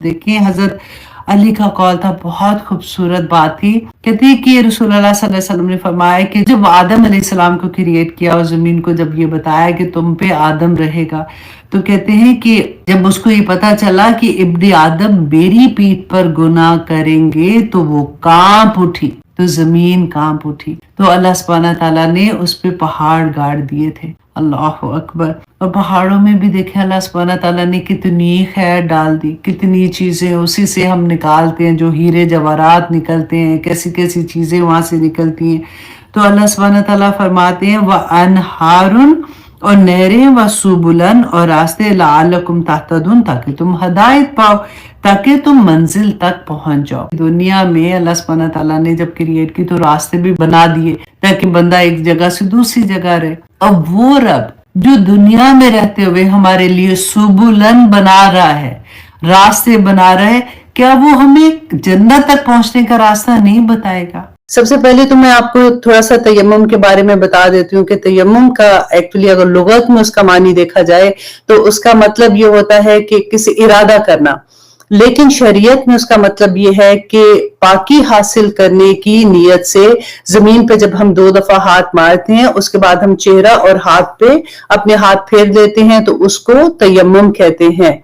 देखिए हजरत अली का कौल था, बहुत खूबसूरत बात थी। कहते हैं कि रसूलुल्लाह सल्लल्लाहु अलैहि वसल्लम ने फरमाया कि जब आदम अलैहिस्सलाम को क्रिएट किया और जमीन को जब ये बताया कि तुम पे आदम रहेगा, तो कहते हैं कि जब उसको ये पता चला कि इब्ने आदम मेरी पीठ पर गुनाह करेंगे तो वो कांप उठी, तो जमीन कांप उठी। तो अल्लाह सुब्हानहू तआला ने उस पे पहाड़ गाड़ दिए थे। अल्लाह अकबर। और पहाड़ों में भी देखे अल्लाह सुब्हानहू तआला ने कितनी खैर डाल दी, कितनी चीजें उसी से हम निकालते हैं, जो हीरे जवाहरात निकलते हैं, कैसी कैसी चीजें वहां से निकलती हैं। तो अल्लाह सुब्हानहू तआला फरमाते हैं व अनहारुन, और नहरें व सुबुलन, और रास्ते लअल्लकुम तहतदून, ताकि तुम हदायत पाओ, ताकि तुम मंजिल तक पहुंच जाओ। दुनिया में अल्लाह सुब्हानहू तआला ने जब क्रिएट की तो रास्ते भी बना दिए ताकि बंदा एक जगह से दूसरी जगह रहे। अब वो रब जो दुनिया में रहते हुए हमारे लिए सुबुलन बना रहा है, रास्ते बना रहा है, क्या वो हमें जन्नत तक पहुंचने का रास्ता नहीं बताएगा? सबसे पहले तो मैं आपको थोड़ा सा तयम्मुम के बारे में बता देती हूँ कि तयम्मुम का एक्चुअली अगर लुगत में उसका मानी देखा जाए तो उसका मतलब ये होता है कि किसी इरादा करना, लेकिन शरीयत में उसका मतलब ये है कि पाकी हासिल करने की नीयत से जमीन पे जब हम 2 दफा हाथ मारते हैं, उसके बाद हम चेहरा और हाथ पे अपने हाथ फेर देते हैं, तो उसको तयम्मुम कहते हैं।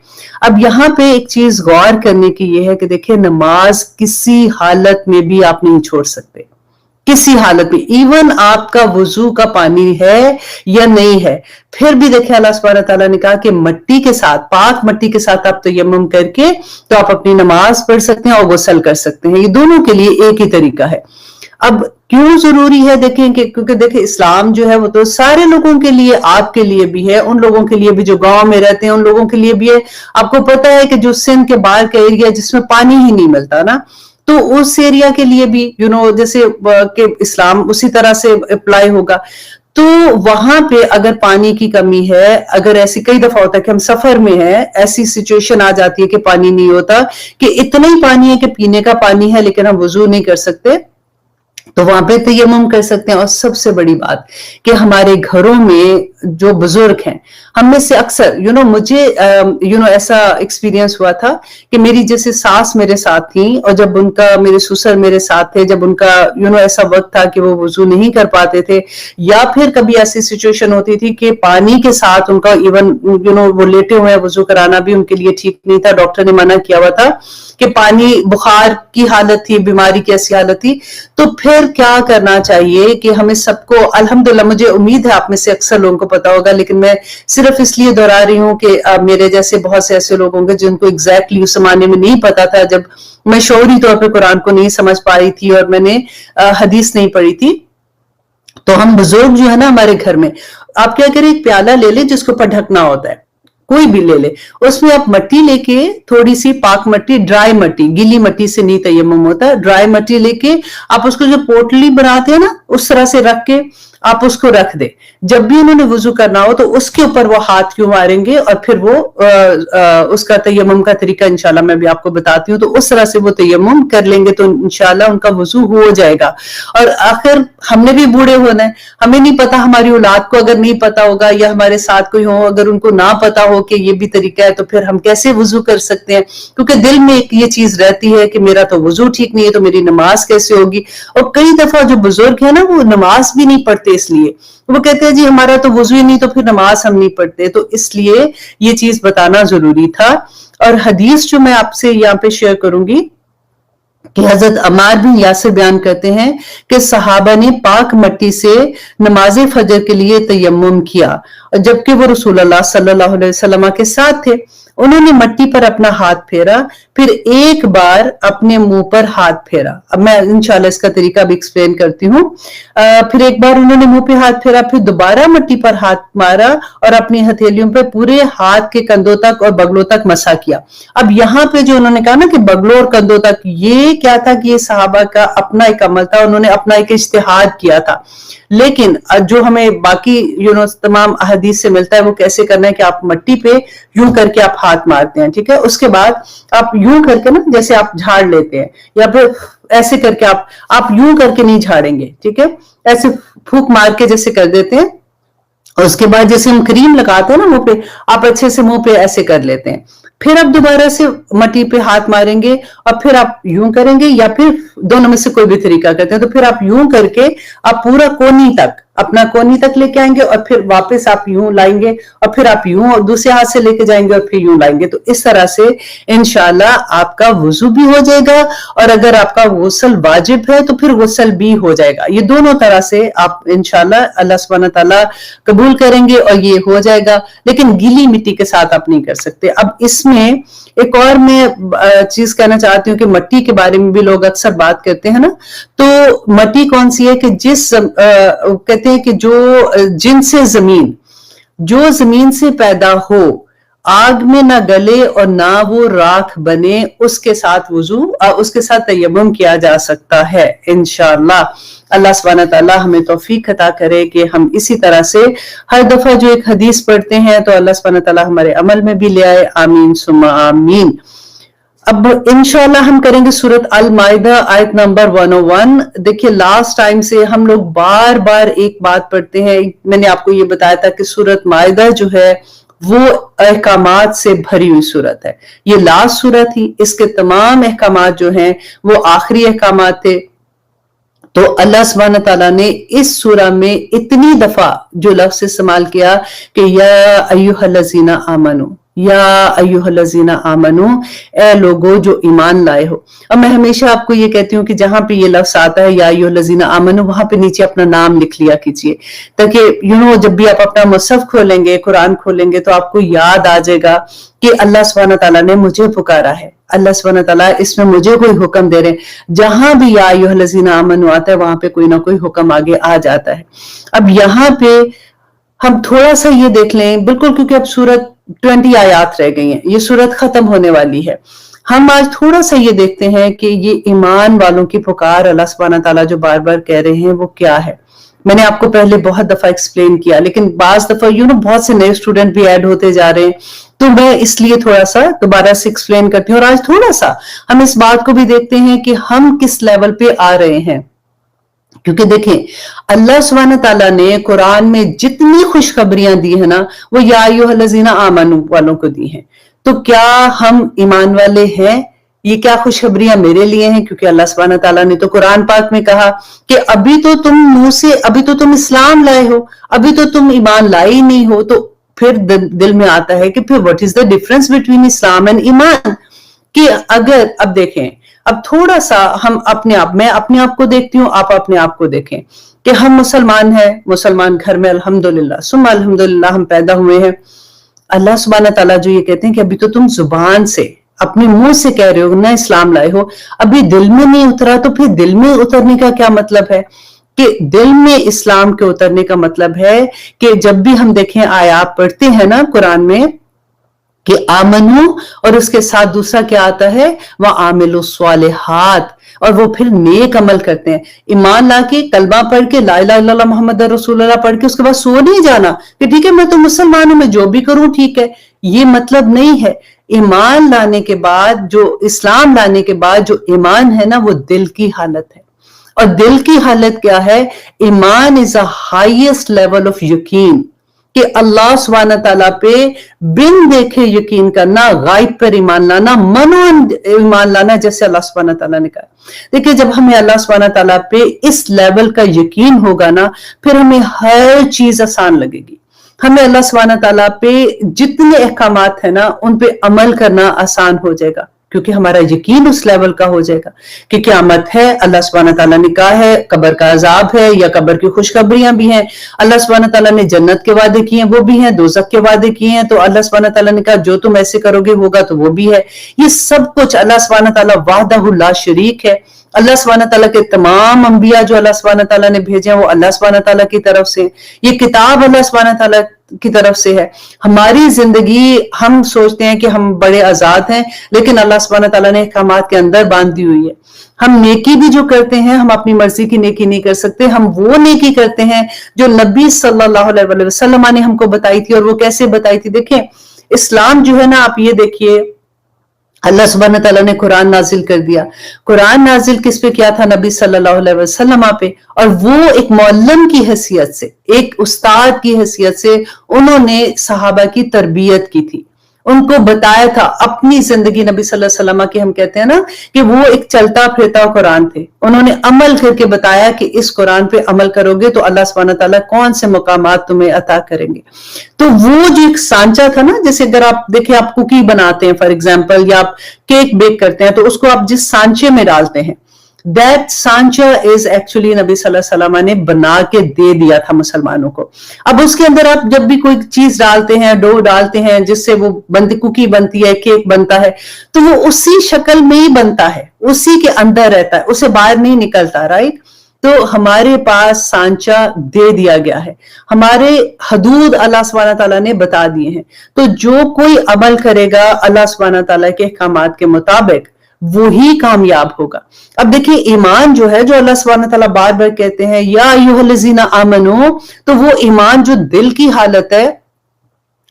अब यहाँ पे एक चीज गौर करने की ये है कि देखिए, नमाज किसी हालत में भी आप नहीं छोड़ सकते, किसी हालत में, इवन आपका वुजू का पानी है या नहीं है, फिर भी देखिए अल्लाह सुब्हानहू तआला ने कहा कि मट्टी के साथ, पाक मट्टी के साथ आप तयम्मुम करके तो आप अपनी नमाज पढ़ सकते हैं और गुस्ल कर सकते हैं। ये दोनों के लिए एक ही तरीका है। अब क्यों जरूरी है देखें कि क्योंकि देखिए इस्लाम जो है वो तो सारे लोगों के लिए, आपके लिए भी है, उन लोगों के लिए भी जो गांव में रहते हैं उन लोगों के लिए भी है। आपको पता है कि जो सिंध के बाहर का एरिया जिसमें पानी ही नहीं मिलता ना, तो उस एरिया के लिए भी जैसे कि इस्लाम उसी तरह से अप्लाई होगा। तो वहां पे अगर पानी की कमी है, अगर ऐसी कई दफा होता है कि हम सफर में है, ऐसी सिचुएशन आ जाती है कि पानी नहीं होता, कि इतना ही पानी है कि पीने का पानी है लेकिन हम वुजू नहीं कर सकते, तो वहां पे तयम्मुम कर सकते हैं। और सबसे बड़ी बात कि हमारे घरों में जो बुजुर्ग हैं, हम में से अक्सर मुझे ऐसा एक्सपीरियंस हुआ था कि मेरी जैसे सास मेरे साथ थी, और जब उनका, मेरे ससुर मेरे साथ थे, जब उनका ऐसा वक्त था कि वो वुजू नहीं कर पाते थे, या फिर कभी ऐसी सिचुएशन होती थी कि पानी के साथ उनका इवन वो लेटे हुए वुजू कराना भी उनके लिए ठीक नहीं था, डॉक्टर ने मना किया हुआ था कि पानी, बुखार की हालत थी, बीमारी की ऐसी हालत थी। तो फिर क्या करना चाहिए कि हमें सबको, अल्हम्दुलिल्लाह मुझे उम्मीद है आप में से अक्सर लोगों को पता होगा, लेकिन मैं सिर्फ इसलिए दोहरा रही हूँ कि मेरे जैसे बहुत से ऐसे लोग होंगे जिनको एग्जैक्टली उस जमाने में नहीं पता था, जब मैं शौरी तौर पर कुरान को नहीं समझ पा रही थी और मैंने हदीस नहीं पढ़ी थी। तो हम बुजुर्ग जो है ना हमारे घर में, आप क्या करें, एक प्याला ले ले जिसके ऊपर ढकना होता है, कोई भी ले ले, उसमें आप मट्टी लेके, थोड़ी सी पाक मट्टी, ड्राई मट्टी, गीली मट्टी से नहीं तयम्मुम होता, ड्राई मट्टी लेके आप उसको जो पोटली बनाते हैं ना, उस तरह से रख के आप उसको रख दे। जब भी उन्होंने वुजू करना हो तो उसके ऊपर वो हाथ क्यों मारेंगे, और फिर वो उसका तयम्मुम का तरीका इंशाल्लाह मैं भी आपको बताती हूँ। तो उस तरह से वो तयम्मुम कर लेंगे तो इंशाल्लाह उनका वुजू हो जाएगा। और आखिर हमने भी बूढ़े होना है, हमें नहीं पता, हमारी औलाद को अगर नहीं पता होगा, या हमारे साथ कोई हो अगर उनको ना पता हो कि ये भी तरीका है, तो फिर हम कैसे वुजू कर सकते हैं? क्योंकि दिल में एक ये चीज रहती है कि मेरा तो वुजू ठीक नहीं है, तो मेरी नमाज कैसे होगी। और कई दफा जो बुजुर्ग है ना, वो नमाज भी नहीं पढ़ते, इसलिए वो कहते हैं जी हमारा तो वुजू ही नहीं, तो फिर नमाज हम नहीं पढ़ते। तो इसलिए ये चीज बताना जरूरी था। और हदीस जो मैं आपसे यहाँ पे शेयर करूंगी कि हजरत अम्मार बिन यासिर बयान करते हैं कि सहाबा ने पाक मट्टी से नमाज फजर के लिए तयम्मुम किया, और जबकि वो रसूलुल्लाह सल्लल्लाहु अलैहि वसल्लम के साथ थे। उन्होंने मट्टी पर अपना हाथ फेरा, फिर एक बार अपने मुंह पर हाथ फेरा। अब मैं इंशाल्लाह इसका तरीका भी एक्सप्लेन करती हूँ। फिर एक बार उन्होंने मुंह पे हाथ फेरा, फिर दोबारा मट्टी पर हाथ मारा और अपनी हथेलियों पे पूरे हाथ के कंधों तक और बगलों तक मसा किया। अब यहाँ पे जो उन्होंने कहा ना कि बगलों और कंधों तक, ये क्या था कि ये सहाबा का अपना एक अमल था, उन्होंने अपना एक इज्तिहाद किया था। लेकिन जो हमें बाकी तमाम अहदीस से मिलता है वो कैसे करना है कि आप मट्टी पे यूं करके आप हाथ मारते हैं, ठीक है। उसके बाद आप यूं करके ना, जैसे आप झाड़ लेते हैं, या फिर ऐसे करके आप यूं करके नहीं झाड़ेंगे, ठीक है, ऐसे फूंक मार के जैसे कर देते हैं, और उसके बाद जैसे हम क्रीम लगाते हैं ना मुंह पे, आप अच्छे से मुंह पे ऐसे कर लेते हैं, फिर आप दोबारा से मट्टी पे हाथ मारेंगे और फिर आप यूं करेंगे, या फिर दोनों में से कोई भी तरीका करते हैं, तो फिर आप यूं करके आप पूरा कोनी तक, अपना कोनी तक लेके आएंगे और फिर वापस आप यूं लाएंगे और फिर आप यूं और दूसरे हाथ से लेके जाएंगे और फिर यूं लाएंगे। तो इस तरह से इंशाल्लाह आपका वुजू भी हो जाएगा, और अगर आपका गुस्ल वाजिब है तो फिर गुस्ल भी हो जाएगा। ये दोनों तरह से आप इंशाल्लाह अल्लाह सुब्हानहू तआला कबूल करेंगे और ये हो जाएगा, लेकिन गीली मिट्टी के साथ आप नहीं कर सकते। अब इसमें एक और मैं चीज कहना चाहती हूँ कि मट्टी के बारे में भी लोग अक्सर बात करते हैं ना, तो मट्टी कौन सी है कि जिस कहते हैं कि जो जिनसे जमीन, जो जमीन से पैदा हो, आग में ना गले और ना वो राख बने, उसके साथ वुजू उसके साथ तयम्मुम किया जा सकता है इंशाअल्लाह। अल्लाह सुब्हानहू तआला हमें तौफीक अता करे कि हम इसी तरह से हर दफा जो एक हदीस पढ़ते हैं तो अल्लाह सुब्हानहू तआला हमारे अमल में भी ले आए, आमीन सुम्मा आमीन। अब इंशाल्लाह हम करेंगे सूरत अल माइदा आयत नंबर 101। देखिए लास्ट टाइम से हम लोग बार बार एक बात पढ़ते हैं, मैंने आपको ये बताया था कि सूरत माइदा जो है वो अहकामात से भरी हुई सूरत है। ये लास्ट सूरत थी, इसके तमाम अहकामात जो हैं वो आखिरी अहकामात थे। तो अल्लाह सुब्हानहू तआला ने इस सूरा में इतनी दफा जो लफ्ज इस्तेमाल किया कि या अय्युहल्लज़ीना आमनू, या अय्युहल्लज़ीना आमनू, ए लोगो जो ईमान लाए हो। अब मैं हमेशा आपको ये कहती हूँ कि जहां पे ये लफ्ज आता है या अय्युहल्लज़ीना आमनू, वहां पे नीचे अपना नाम लिख लिया कीजिए, ताकि जब भी आप अपना मुसहफ खोलेंगे, कुरान खोलेंगे, तो आपको याद आ जाएगा कि अल्लाह सुब्हानहू तआला ने मुझे पुकारा है, अल्लाह सुब्हानहू तआला इसमें मुझे कोई हुक्म दे रहे हैं। जहां भी या अय्युहल्लज़ीना आमनू आता है वहां पे कोई ना कोई हुक्म आगे आ जाता है। अब यहाँ पे हम थोड़ा सा ये देख लें, बिल्कुल, क्योंकि अब सूरत 20 आयात रह गई हैं, ये सूरत खत्म होने वाली है। हम आज थोड़ा सा ये देखते हैं कि ये ईमान वालों की पुकार अल्लाह सुब्हानहू तआला जो बार बार कह रहे हैं वो क्या है। मैंने आपको पहले बहुत दफा एक्सप्लेन किया, लेकिन बाज दफा बहुत से नए स्टूडेंट भी ऐड होते जा रहे हैं, तो मैं इसलिए थोड़ा सा दोबारा से एक्सप्लेन करती हूँ। और आज थोड़ा सा हम इस बात को भी देखते हैं कि हम किस लेवल पे आ रहे हैं, क्योंकि देखें अल्लाह सुब्हानहू तआला ने कुरान में जितनी खुशखबरियां दी है ना, वो या अय्युहल्लज़ीना आमनू वालों को दी हैं। तो क्या हम ईमान वाले हैं? ये क्या खुशखबरियां मेरे लिए हैं? क्योंकि अल्लाह सुब्हानहू तआला ने तो कुरान पाक में कहा कि अभी तो तुम मुंह से, अभी तो तुम इस्लाम लाए हो, अभी तो तुम ईमान लाए ही नहीं हो। तो फिर दिल में आता है कि फिर what is the difference between Islam and iman? कि अगर अब देखें, अब थोड़ा सा हम अपने आप, मैं अपने आप को देखती हूँ, आप अपने आप को देखें कि हम मुसलमान हैं, मुसलमान घर में अल्हम्दुलिल्लाह सुम्मा अल्हम्दुलिल्लाह हम पैदा हुए हैं। अल्लाह सुब्हानहू तआला जो ये कहते हैं कि अभी तो तुम जुबान से, अपने मुंह से कह रहे हो ना इस्लाम लाए हो, अभी दिल में नहीं उतरा, तो फिर दिल में उतरने का क्या मतलब है? कि दिल में इस्लाम के उतरने का मतलब है कि जब भी हम देखें आयात पढ़ते हैं ना कुरान में कि आमनू, और उसके साथ दूसरा क्या आता है, वह आमिलु स्वालिहात, और वो फिर नेक अमल करते हैं। ईमान लाके कलमा पढ़ के ला इलाहा इल्लल्लाह मुहम्मद रसूलुल्लाह पढ़ के उसके बाद सो नहीं जाना कि ठीक है मैं तो मुसलमान हूं, मैं जो भी करूं ठीक है, ये मतलब नहीं है। ईमान लाने के बाद, जो इस्लाम लाने के बाद जो ईमान है ना, वो दिल की हालत है। और दिल की हालत क्या है? ईमान is a highest level of यकीन, कि अल्लाह सुब्हानहू तआला पे बिन देखे यकीन करना, गायब पर ईमान लाना, मनोन ईमान लाना, जैसे अल्लाह सुब्हानहू तआला ने कहा। देखिए जब हमें अल्लाह सुब्हानहू तआला पे इस लेवल का यकीन होगा ना, फिर हमें हर चीज आसान लगेगी। हमें अल्लाह सुब्हानहू तआला पे जितने अहकामात है ना, उन पे अमल करना आसान हो जाएगा, क्योंकि हमारा यकीन उस लेवल का हो जाएगा कि क़यामत है, अल्लाह सुब्हानहू तआला ने कहा है, कब्र का अजाब है या कब्र की खुशखबरियां भी हैं, अल्लाह सुब्हानहू तआला ने जन्नत के वादे किए हैं वो भी हैं, दोज़ख के वादे किए हैं, तो अल्लाह सुब्हानहू तआला ने कहा जो तुम ऐसे करोगे होगा, तो वो भी है। ये सब कुछ अल्लाह सुब्हानहू तआला वाहदहु ला शरीक है। अल्लाह सुब्हानहू तआला के तमाम अंबिया जो अल्लाह सुब्हानहू तआला ने भेजे हैं वो अल्लाह सुब्हानहू तआला की तरफ से, ये किताब अल्लाह सुब्हानहू तआला की तरफ से है। हमारी जिंदगी, हम सोचते हैं कि हम बड़े आजाद हैं, लेकिन अल्लाह सुब्हानहू तआला ने अहकामात के अंदर बांधी हुई है। हम नेकी भी जो करते हैं, हम अपनी मर्जी की नेकी नहीं कर सकते, हम वो नेकी करते हैं जो नबी सल्लल्लाहु अलैहि वसल्लम ने हमको बताई थी। और वो कैसे बताई थी? देखें इस्लाम जो है ना, आप ये देखिए, अल्लाह सुब्हान तआला ने कुरान नाजिल कर दिया। कुरान नाजिल किस पे किया था? नबी सल्लल्लाहु अलैहि वसल्लम पे। और वो एक मौलम की हैसियत से, एक उस्ताद की हैसियत से उन्होंने सहाबा की तरबियत की थी, उनको बताया था। अपनी जिंदगी नबी सल्लल्लाहु अलैहि वसल्लम की हम कहते हैं ना कि वो एक चलता फिरता कुरान थे। उन्होंने अमल करके बताया कि इस कुरान पे अमल करोगे तो अल्लाह सुब्हान तआला कौन से मुकामात तुम्हें अता करेंगे। तो वो जो एक सांचा था ना, जैसे अगर आप देखिए, आप कुकी बनाते हैं फॉर एग्जाम्पल, या आप केक बेक करते हैं, तो उसको आप जिस सांचे में डालते हैं, दैट सांचा इज एक्चुअली नबी सल्लल्लाहु अलैहि वसल्लम ने बना के दे दिया था मुसलमानों को। अब उसके अंदर आप जब भी कोई चीज डालते हैं, डो डालते हैं, जिससे वो बनती, कुकी बनती है, केक बनता है, तो वो उसी शक्ल में ही बनता है, उसी के अंदर रहता है, उसे बाहर नहीं निकलता, राइट। तो हमारे पास सांचा दे दिया गया है, हमारे हदूद अल्लाह सुब्हान तआला ने बता दिए हैं। तो जो कोई अमल करेगा अल्लाह सुब्हान तआला के अहकामात के मुताबिक, वो ही कामयाब होगा। अब देखिए, ईमान जो है, जो अल्लाह सुब्हान तआला बार बार कहते हैं या अय्युहल्लज़ीना आमनू, तो वो ईमान जो दिल की हालत है,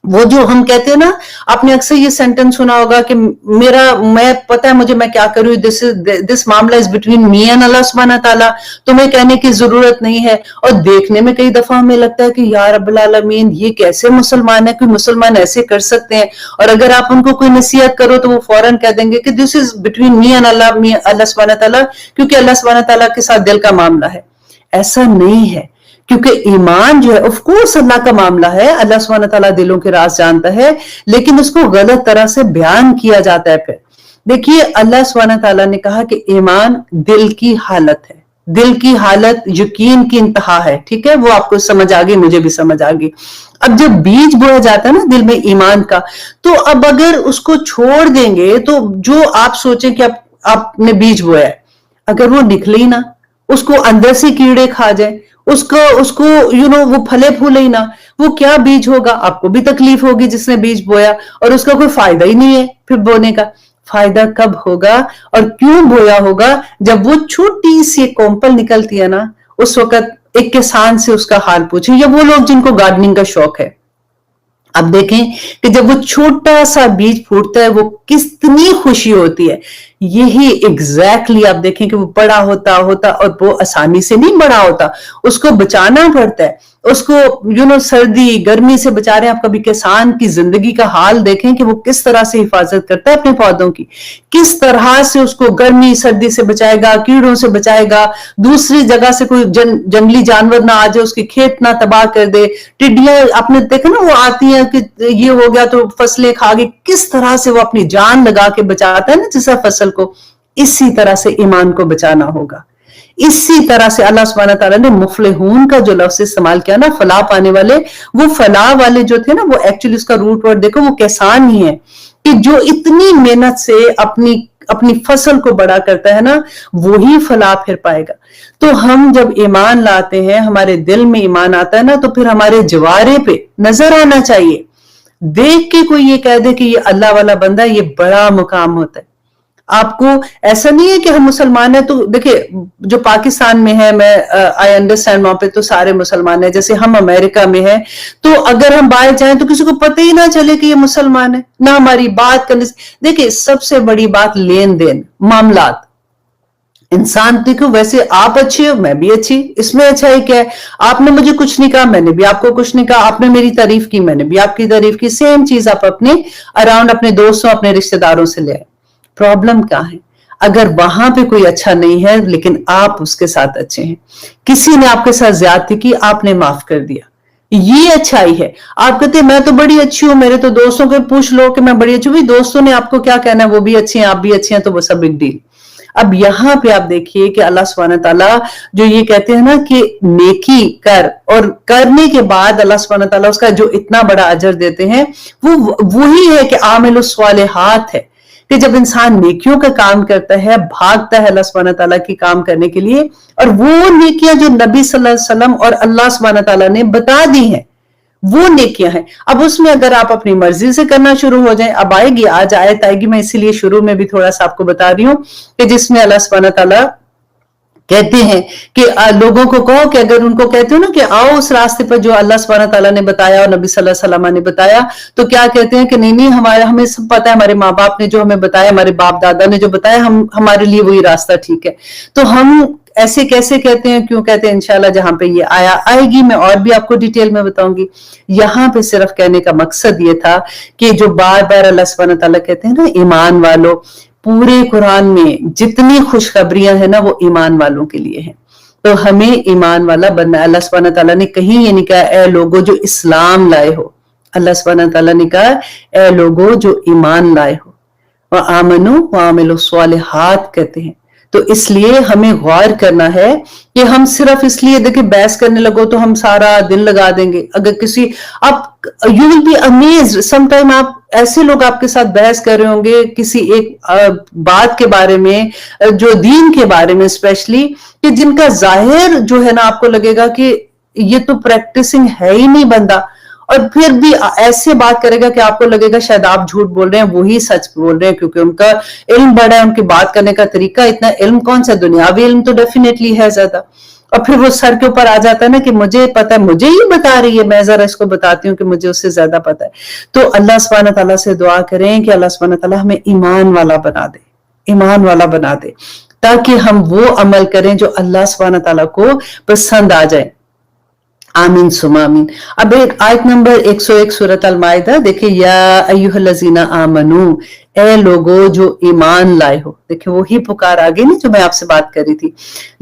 वो जो हम कहते हैं ना, आपने अक्सर ये सेंटेंस सुना होगा कि मैं पता है मुझे मैं क्या करूं, दिस मामला is between me and Allah सुब्हान तआला, तुम्हें कहने की जरूरत नहीं है। और देखने में कई दफा हमें लगता है कि या रब्बुल आलमीन, ये कैसे मुसलमान है, कोई मुसलमान ऐसे कर सकते हैं। और अगर आप उनको कोई नसीहत करो तो वो फौरन कह देंगे कि this is between me and Allah सुब्हान तआला, क्योंकि अल्लाह सुब्हान तआला के साथ दिल का मामला है। ऐसा नहीं है, क्योंकि ईमान जो है, ऑफ कोर्स अल्लाह का मामला है, अल्लाह सुब्हान तआला दिलों के राज जानता है, लेकिन उसको गलत तरह से बयान किया जाता है। फिर देखिए, अल्लाह सुब्हान तआला ने कहा कि ईमान दिल की हालत है, दिल की हालत यकीन की इंतहा है, ठीक है। वो आपको समझ आ गई, मुझे भी समझ आ गई। अब जब बीज बोया जाता है ना दिल में ईमान का, तो अब अगर उसको छोड़ देंगे, तो जो आप सोचें कि आपने बीज बोया है, अगर वो निकले ही ना, उसको अंदर से कीड़े खा जाए, उसको वो फले फूले ही ना, वो क्या बीज होगा? आपको भी तकलीफ होगी जिसने बीज बोया, और उसका कोई फायदा ही नहीं है। फिर बोने का फायदा कब होगा और क्यों बोया होगा? जब वो छोटी सी कोंपल निकलती है ना, उस वक्त एक किसान से उसका हाल पूछे, या वो लोग जिनको गार्डनिंग का शौक है। अब देखें कि जब वो छोटा सा बीज फूटता है, वो कितनी खुशी होती है। यही एग्जैक्टली आप देखें कि वो बड़ा होता और वो आसानी से नहीं बड़ा होता, उसको बचाना पड़ता है, उसको सर्दी गर्मी से बचा रहे हैं। आप कभी किसान की जिंदगी का हाल देखें कि वो किस तरह से हिफाजत करता है अपने पौधों की, किस तरह से उसको गर्मी सर्दी से बचाएगा, कीड़ों से बचाएगा, दूसरी जगह से कोई जंगली जानवर ना आ जाए, उसके खेत ना तबाह कर दे, टिड्डियां आपने देखा ना, वो आती हैं कि ये हो गया तो फसलें खा गई, किस तरह से वो अपनी जान लगा के बचाता है ना जैसा फसल को। इसी तरह से ईमान को बचाना होगा। इसी तरह से अल्लाह सुब्हान तआला ने मुफलिहून का जो लफ्ज इस्तेमाल किया ना, फलाह पाने वाले, वो फलाह वाले जो थे ना, वो एक्चुअली उसका रूट वर्ड देखो, वो किसान ही है कि जो इतनी मेहनत से अपनी फसल को बड़ा करता है ना, वो ही फलाह फिर पाएगा। तो हम जब ईमान लाते हैं, हमारे दिल में ईमान आता है ना, तो फिर हमारे जवारे पे नजर आना चाहिए। देख के कोई ये कह दे कि ये अल्लाह वाला बंदा है, ये बड़ा मुकाम होता है। आपको ऐसा नहीं है कि हम मुसलमान हैं तो देखिए, जो पाकिस्तान में है, मैं आई अंडरस्टैंड, वहां पे तो सारे मुसलमान हैं। जैसे हम अमेरिका में हैं, तो अगर हम बाहर जाएं तो किसी को पता ही ना चले कि ये मुसलमान है, ना हमारी बात करने से। देखिए, सबसे बड़ी बात लेन देन, मामलात। इंसान देखो, वैसे आप अच्छे हो, मैं भी अच्छी, इसमें अच्छा है क्या है? आपने मुझे कुछ नहीं कहा, मैंने भी आपको कुछ नहीं कहा, आपने मेरी तारीफ की, मैंने भी आपकी तारीफ की, सेम चीज आप अपने अराउंड अपने दोस्तों, अपने रिश्तेदारों से ले आए। प्रॉब्लम क्या है? अगर वहां पे कोई अच्छा नहीं है लेकिन आप उसके साथ अच्छे हैं, किसी ने आपके साथ ज्यादती की, आपने माफ कर दिया, ये अच्छाई है। आप कहते हैं मैं तो बड़ी अच्छी हूं, मेरे तो दोस्तों को पूछ लो कि मैं बड़ी अच्छी हूं, दोस्तों ने आपको क्या कहना है, वो भी अच्छे हैं, आप भी अच्छे हैं, तो वो सब बिग डील। अब यहां पे आप देखिए कि अल्लाह सुब्हान तआला जो ये कहते हैं ना कि नेकी कर, और करने के बाद अल्लाह सुब्हान तआला उसका जो इतना बड़ा अजर देते हैं, वो वही है कि आमिलुस सालिहात है, कि जब इंसान नेकियों का काम करता है, भागता है अल्लाह सुब्हान तआला की काम करने के लिए, और वो नेकियां जो नबी सल्लल्लाहु अलैहि वसल्लम और अल्लाह सुब्हान तआला ने बता दी हैं, वो नेकियां हैं। अब उसमें अगर आप अपनी मर्जी से करना शुरू हो जाए, अब आएगी, आज आयत आएगी, मैं इसीलिए शुरू में भी थोड़ा सा आपको बता रही हूं कि जिसमें अल्लाह सुब्हान तआला कहते हैं कि लोगों को कहो कि अगर उनको कहते हो ना कि आओ उस रास्ते पर जो अल्लाह सुब्हानहू तआला ने बताया और नबी सल्लल्लाहु अलैहि वसल्लम ने बताया, तो क्या कहते हैं कि नहीं नहीं, हमें सब पता है, हमारे माँ बाप ने जो हमें बताया, हमारे बाप दादा ने जो बताया, हमारे लिए वही रास्ता ठीक है। तो हम ऐसे कैसे कहते हैं, क्यों कहते हैं? इंशाल्लाह जहां पे ये आएगी मैं और भी आपको डिटेल में बताऊंगी। यहाँ पे सिर्फ कहने का मकसद ये था कि जो बार बार अल्लाह सुब्हानहू तआला कहते हैं ना ईमान वालों, पूरे कुरान में जितनी खुशखबरियां हैं ना वो ईमान वालों के लिए हैं। तो हमें ईमान वाला बनना है। अल्लाह सुब्हानहू तआला ने कहीं ये नहीं कहा ए लोगो जो इस्लाम लाए हो, अल्लाह सुब्हानहू तआला ने कहा ए लोगो जो ईमान लाए हो, व आमनु व आमिलु स्वालिहात कहते हैं। तो इसलिए हमें गौर करना है कि हम सिर्फ इसलिए देखिए बहस करने लगो तो हम सारा दिन लगा देंगे। अगर किसी आप you will be amazed sometime, आप ऐसे लोग आपके साथ बहस कर रहे होंगे किसी एक बात के बारे में, जो दीन के बारे में स्पेशली, कि जिनका जाहिर जो है ना आपको लगेगा कि ये तो प्रैक्टिसिंग है ही नहीं बंदा, और फिर भी ऐसे बात करेगा कि आपको लगेगा शायद आप झूठ बोल रहे हैं, वही सच बोल रहे हैं, क्योंकि उनका इल्म बड़ा है, उनकी बात करने का तरीका इतना, इल्म कौन सा दुनियावी इल्म तो डेफिनेटली है ज्यादा। और फिर वो सर के ऊपर आ जाता है ना कि मुझे पता है, मुझे ही बता रही है, मैं जरा इसको बताती हूँ कि मुझे उससे ज्यादा पता है। तो अल्लाह सुब्हानहू तआला से दुआ करें कि अल्लाह सुब्हानहू तआला हमें ईमान वाला बना दे, ईमान वाला बना दे, ताकि हम वो अमल करें जो अल्लाह सुब्हानहू तआला को पसंद आ जाए। आमीन सुमा आमीन। अब एक आयत नंबर 101 सूरत अल माइदा देखिए, या अय्युहल्लज़ीना आमनू, ए लोगो जो ईमान लाए हो। देखिए वही पुकार आ गई ना जो मैं आपसे बात कर रही थी।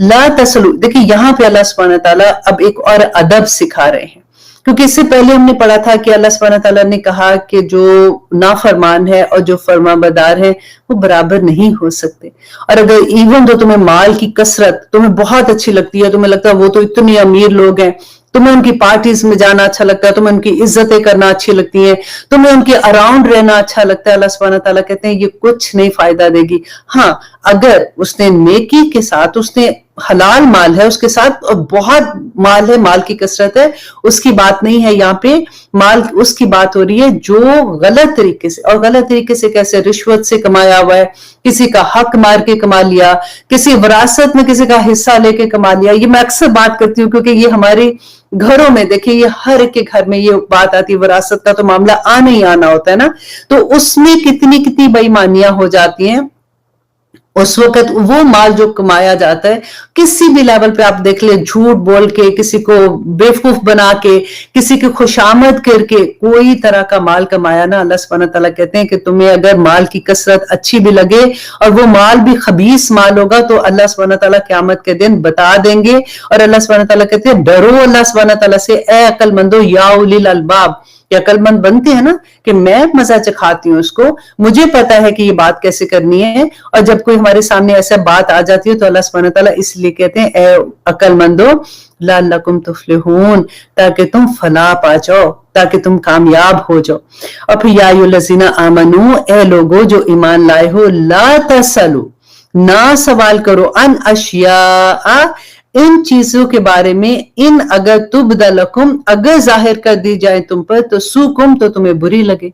ला तसलु, देखिए यहाँ पे अल्लाह सुब्हानहू तआला अब एक और अदब सिखा रहे हैं, क्योंकि इससे पहले हमने पढ़ा था कि अल्लाह सुब्हानहू तआला ने कहा कि जो नाफरमान है और जो फरमाबरदार है वो बराबर नहीं हो सकते। और अगर इवन तो तुम्हें माल की कसरत तुम्हें बहुत अच्छी लगती है, तुम्हें लगता है वो तो इतने अमीर लोग हैं, तुम्हें उनकी पार्टीज में जाना अच्छा लगता है, तुम्हें उनकी इज्जतें करना अच्छी लगती है, तुम्हें उनके अराउंड रहना अच्छा लगता है, अल्लाह सुब्हानहू तआला कहते हैं ये कुछ नहीं फायदा देगी। हाँ, अगर उसने नेकी के साथ, उसने हलाल माल है उसके साथ, और बहुत माल है, माल की कसरत है, उसकी बात नहीं है यहाँ पे। माल उसकी बात हो रही है जो गलत तरीके से, और गलत तरीके से कैसे? रिश्वत से कमाया हुआ है, किसी का हक मार के कमा लिया, किसी विरासत में किसी का हिस्सा लेके कमा लिया। ये मैं अक्सर बात करती हूँ क्योंकि ये हमारे घरों में देखिए, ये हर एक के घर में ये बात आती है, विरासत का तो मामला आना ही आना होता है ना, तो उसमें कितनी कितनी बेईमानियां हो जाती हैं। उस वक्त वो माल जो कमाया जाता है, किसी भी लेवल पे आप देख ले, झूठ बोल के, किसी को बेवकूफ बना के, किसी की खुशामद करके कोई तरह का माल कमाया ना, अल्लाह सुब्हानहू तआला कहते हैं कि तुम्हें अगर माल की कसरत अच्छी भी लगे और वो माल भी खबीस माल होगा, तो अल्लाह सुब्हानहू तआला क़यामत के दिन बता देंगे। और अल्लाह सुब्हानहू तआला कहते हैं डरो अल्लाह सुब्हानहू तआला से, ए अक्लमंदो या उलिल अलबाब, कि अक्लमंद बनते हैं ना कि मैं मजा चखाती हूँ उसको, मुझे पता है कि ये बात कैसे करनी है। और जब कोई हमारे सामने ऐसा बात आ जाती है तो अल्लाह सुब्हानहू तआला इसलिए कहते हैं ए अक्लमंदो लअल्लकुम तुफ्लिहून, ताकि तुम फलाह पा जाओ, ताकि तुम कामयाब हो जाओ। और फिर या अय्युहल्लज़ीना आमनू, ए लोगो जो ईमान लाए हो, ला तसलू, ना सवाल करो, अन अशिया, इन चीजों के बारे में, इन अगर तुबदलकुम, अगर जाहिर कर दी जाए तुम पर, तो सुकुम, तो तुम्हें बुरी लगे।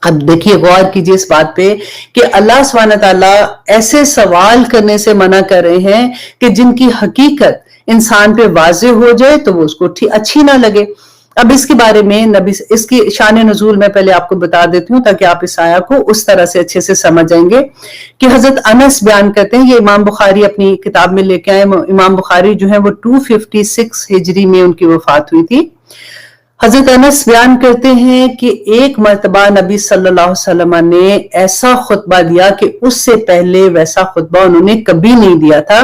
अब देखिए गौर कीजिए इस बात पे कि अल्लाह सुब्हानहू तआला ऐसे सवाल करने से मना कर रहे हैं कि जिनकी हकीकत इंसान पे वाज़ेह हो जाए तो वो उसको अच्छी ना लगे। अब इसके बारे में नबी, इसकी शान नुज़ूल मैं पहले आपको बता देती हूँ ताकि आप इस आया को उस तरह से अच्छे से समझ जाएंगे कि हजरत अनस बयान करते हैं, ये इमाम बुखारी अपनी किताब में लेके आए। इमाम बुखारी जो है वो 256 हिजरी में उनकी वफात हुई थी। हजरत अनस बयान करते हैं कि एक मर्तबा नबी सल्लल्लाहु अलैहि वसल्लम ने ऐसा खुतबा दिया कि उससे पहले वैसा खुतबा उन्होंने कभी नहीं दिया था।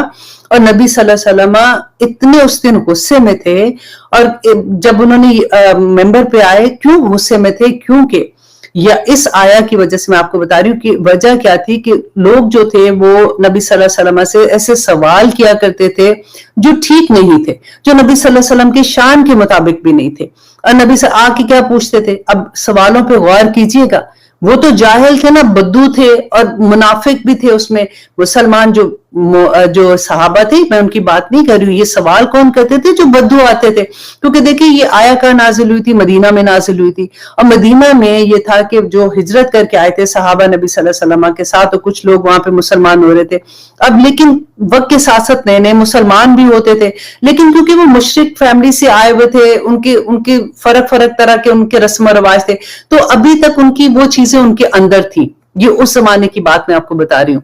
और नबी सल्लल्लाहु अलैहि वसल्लम इतने उस दिन गुस्से में थे, और जब उन्होंने मेंबर पे आए, क्यों गुस्से में थे? क्योंकि या इस आया की वजह से मैं आपको बता रही हूँ कि वजह क्या थी कि लोग जो थे वो नबी सल्लल्लाहु अलैहि वसल्लम से ऐसे सवाल किया करते थे जो ठीक नहीं थे, जो नबी सल्लल्लाहु अलैहि वसल्लम की शान के मुताबिक भी नहीं थे। और नबी से आके क्या पूछते थे? अब सवालों पे गौर कीजिएगा, वो तो जाहिल थे ना, बद्दू थे और मुनाफिक भी थे उसमें। मुसलमान जो जो सहाबा थे, मैं उनकी बात नहीं कर रही हूँ, ये सवाल कौन करते थे? जो बद्दू आते थे। क्योंकि देखिए ये आया का नाजिल हुई थी, मदीना में नाजिल हुई थी, और मदीना में ये था कि जो हिजरत करके आए थे सहाबा नबी सल्लल्लाहु अलैहि वसल्लम के साथ, तो कुछ लोग वहां पे मुसलमान हो रहे थे। अब लेकिन वक्त के साथ साथ नए नए मुसलमान भी होते थे, लेकिन क्योंकि वो मुशरिक फैमिली से आए हुए थे, उनके उनके फर्क फर्क तरह के उनके रस्म रिवाज थे, तो अभी तक उनकी वो चीजें उनके अंदर थी। ये उस जमाने की बात मैं आपको बता रही हूँ।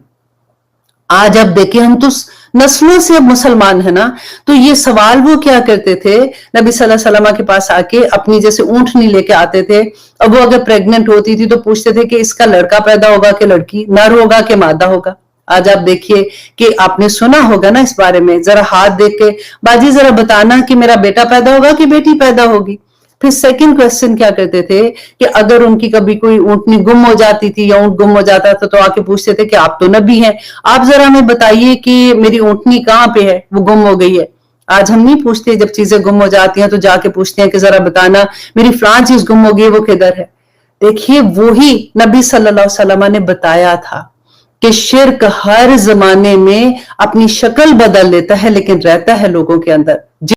आज अब देखिए हम तो नस्लों से अब मुसलमान है ना, तो ये सवाल वो क्या करते थे, नबी सल्लल्लाहु अलैहि वसल्लम के पास आके अपनी जैसे ऊंटनी लेके आते थे, अब वो अगर प्रेग्नेंट होती थी तो पूछते थे कि इसका लड़का पैदा होगा कि लड़की, नर होगा कि मादा होगा। आज आप देखिए कि आपने सुना होगा ना इस बारे में, जरा हाथ देख के बाजी जरा बताना कि मेरा बेटा पैदा होगा कि बेटी पैदा होगी। फिर सेकंड क्वेश्चन क्या करते थे कि अगर उनकी कभी कोई ऊंटनी गुम हो जाती थी या ऊंट गुम हो जाता था, तो आके पूछते थे कि आप तो नबी हैं, आप जरा हमें बताइए कि मेरी ऊंटनी कहाँ पे है, वो गुम हो गई है। आज हम नहीं पूछते, जब चीजें गुम हो जाती हैं तो जाके पूछते हैं कि जरा बताना मेरी फलां चीज गुम हो गई है, वो किधर है। देखिए वही नबी सल्लल्लाहु अलैहि वसल्लम ने बताया था कि शिर्क हर जमाने में अपनी शक्ल बदल लेता है, लेकिन रहता है लोगों के अंदर।